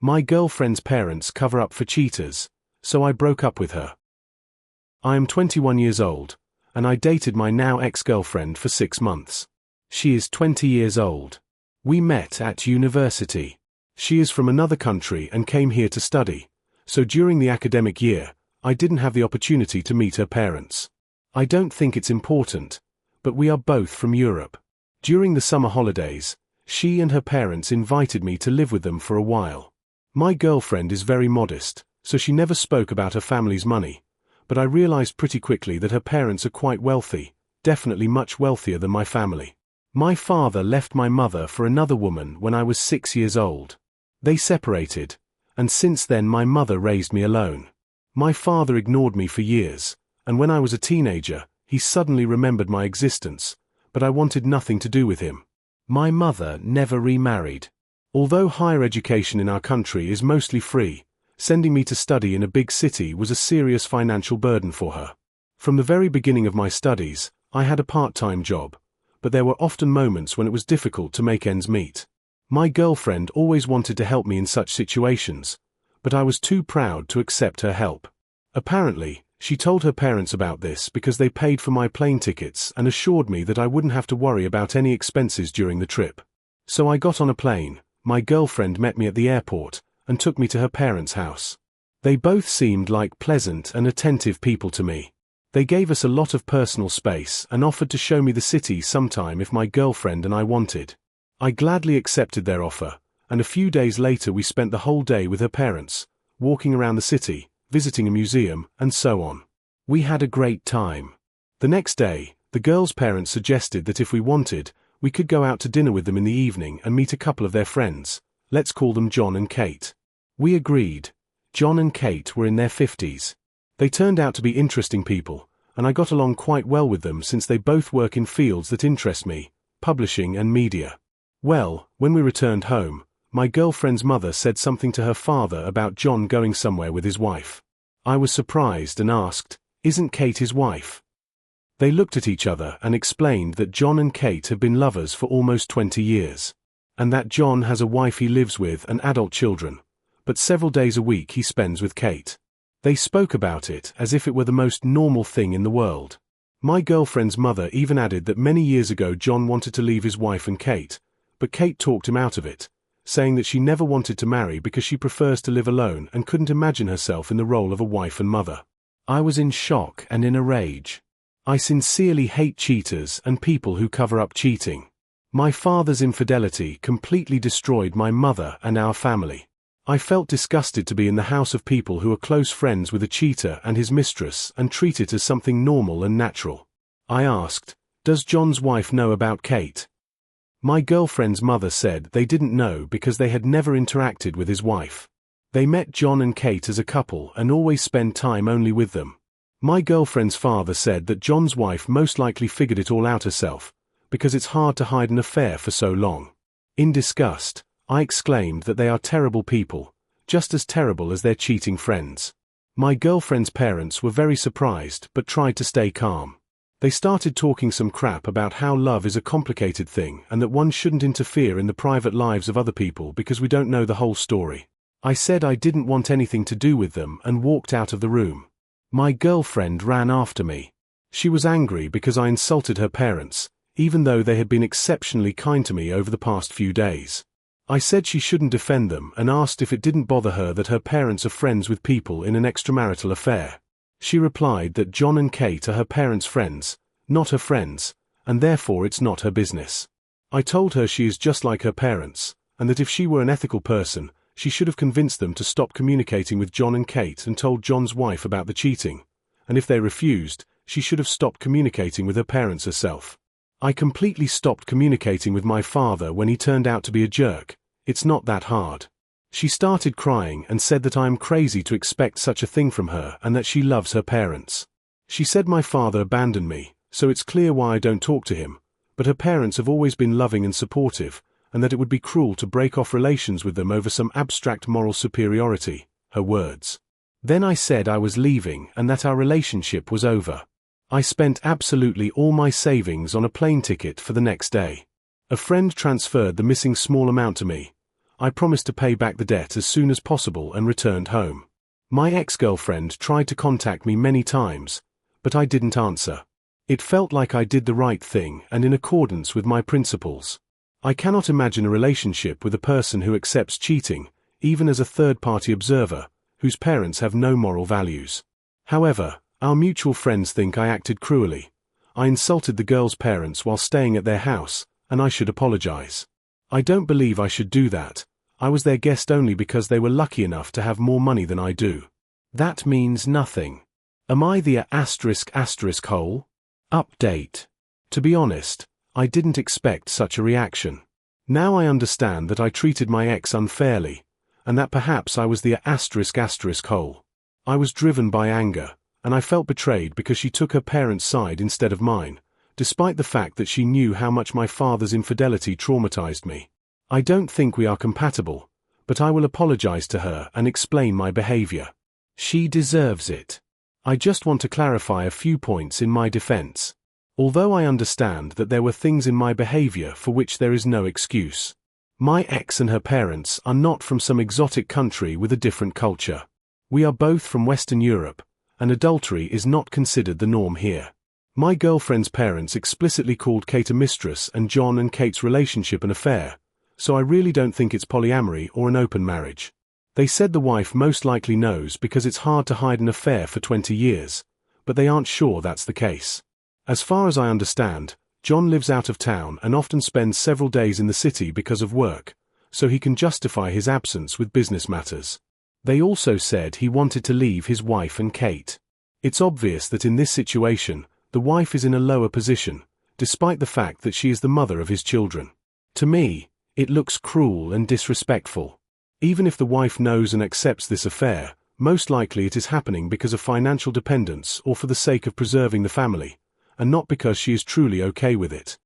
My girlfriend's parents cover up for cheaters, so I broke up with her. I am 21 years old, and I dated my now ex-girlfriend for 6 months. She is 20 years old. We met at university. She is from another country and came here to study, so during the academic year, I didn't have the opportunity to meet her parents. I don't think it's important, but we are both from Europe. During the summer holidays, she and her parents invited me to live with them for a while. My girlfriend is very modest, so she never spoke about her family's money, but I realized pretty quickly that her parents are quite wealthy, definitely much wealthier than my family. My father left my mother for another woman when I was 6 years old. They separated, and since then my mother raised me alone. My father ignored me for years, and when I was a teenager, he suddenly remembered my existence, but I wanted nothing to do with him. My mother never remarried. Although higher education in our country is mostly free, sending me to study in a big city was a serious financial burden for her. From the very beginning of my studies, I had a part-time job, but there were often moments when it was difficult to make ends meet. My girlfriend always wanted to help me in such situations, but I was too proud to accept her help. Apparently, she told her parents about this because they paid for my plane tickets and assured me that I wouldn't have to worry about any expenses during the trip. So I got on a plane, my girlfriend met me at the airport, and took me to her parents' house. They both seemed like pleasant and attentive people to me. They gave us a lot of personal space and offered to show me the city sometime if my girlfriend and I wanted. I gladly accepted their offer, and a few days later we spent the whole day with her parents, walking around the city, visiting a museum, and so on. We had a great time. The next day, the girls' parents suggested that if we wanted, we could go out to dinner with them in the evening and meet a couple of their friends. Let's call them John and Kate. We agreed. John and Kate were in their 50s. They turned out to be interesting people, and I got along quite well with them since they both work in fields that interest me, publishing and media. Well, when we returned home, my girlfriend's mother said something to her father about John going somewhere with his wife. I was surprised and asked, "Isn't Kate his wife?" They looked at each other and explained that John and Kate have been lovers for almost 20 years, and that John has a wife he lives with and adult children, but several days a week he spends with Kate. They spoke about it as if it were the most normal thing in the world. My girlfriend's mother even added that many years ago John wanted to leave his wife and Kate, but Kate talked him out of it, saying that she never wanted to marry because she prefers to live alone and couldn't imagine herself in the role of a wife and mother. I was in shock and in a rage. I sincerely hate cheaters and people who cover up cheating. My father's infidelity completely destroyed my mother and our family. I felt disgusted to be in the house of people who are close friends with a cheater and his mistress and treat it as something normal and natural. I asked, "Does John's wife know about Kate?" My girlfriend's mother said they didn't know because they had never interacted with his wife. They met John and Kate as a couple and always spend time only with them. My girlfriend's father said that John's wife most likely figured it all out herself, because it's hard to hide an affair for so long. In disgust, I exclaimed that they are terrible people, just as terrible as their cheating friends. My girlfriend's parents were very surprised but tried to stay calm. They started talking some crap about how love is a complicated thing and that one shouldn't interfere in the private lives of other people because we don't know the whole story. I said I didn't want anything to do with them and walked out of the room. My girlfriend ran after me. She was angry because I insulted her parents, even though they had been exceptionally kind to me over the past few days. I said she shouldn't defend them and asked if it didn't bother her that her parents are friends with people in an extramarital affair. She replied that John and Kate are her parents' friends, not her friends, and therefore it's not her business. I told her she is just like her parents, and that if she were an ethical person, she should have convinced them to stop communicating with John and Kate and told John's wife about the cheating, and if they refused, she should have stopped communicating with her parents herself. I completely stopped communicating with my father when he turned out to be a jerk. It's not that hard. She started crying and said that I am crazy to expect such a thing from her and that she loves her parents. She said my father abandoned me, so it's clear why I don't talk to him, but her parents have always been loving and supportive, and that it would be cruel to break off relations with them over some abstract moral superiority, her words. Then I said I was leaving and that our relationship was over. I spent absolutely all my savings on a plane ticket for the next day. A friend transferred the missing small amount to me. I promised to pay back the debt as soon as possible and returned home. My ex-girlfriend tried to contact me many times, but I didn't answer. It felt like I did the right thing and in accordance with my principles. I cannot imagine a relationship with a person who accepts cheating, even as a third-party observer, whose parents have no moral values. However, our mutual friends think I acted cruelly. I insulted the girl's parents while staying at their house, and I should apologize. I don't believe I should do that. I was their guest only because they were lucky enough to have more money than I do. That means nothing. Am I the **** hole? Update. To be honest, I didn't expect such a reaction. Now I understand that I treated my ex unfairly, and that perhaps I was the **** hole. I was driven by anger, and I felt betrayed because she took her parents' side instead of mine, despite the fact that she knew how much my father's infidelity traumatized me. I don't think we are compatible, but I will apologize to her and explain my behavior. She deserves it. I just want to clarify a few points in my defense. Although I understand that there were things in my behavior for which there is no excuse. My ex and her parents are not from some exotic country with a different culture. We are both from Western Europe, and adultery is not considered the norm here. My girlfriend's parents explicitly called Kate a mistress and John and Kate's relationship an affair, so I really don't think it's polyamory or an open marriage. They said the wife most likely knows because it's hard to hide an affair for 20 years, but they aren't sure that's the case. As far as I understand, John lives out of town and often spends several days in the city because of work, so he can justify his absence with business matters. They also said he wanted to leave his wife and Kate. It's obvious that in this situation, the wife is in a lower position, despite the fact that she is the mother of his children. To me, it looks cruel and disrespectful. Even if the wife knows and accepts this affair, most likely it is happening because of financial dependence or for the sake of preserving the family, and not because she is truly okay with it.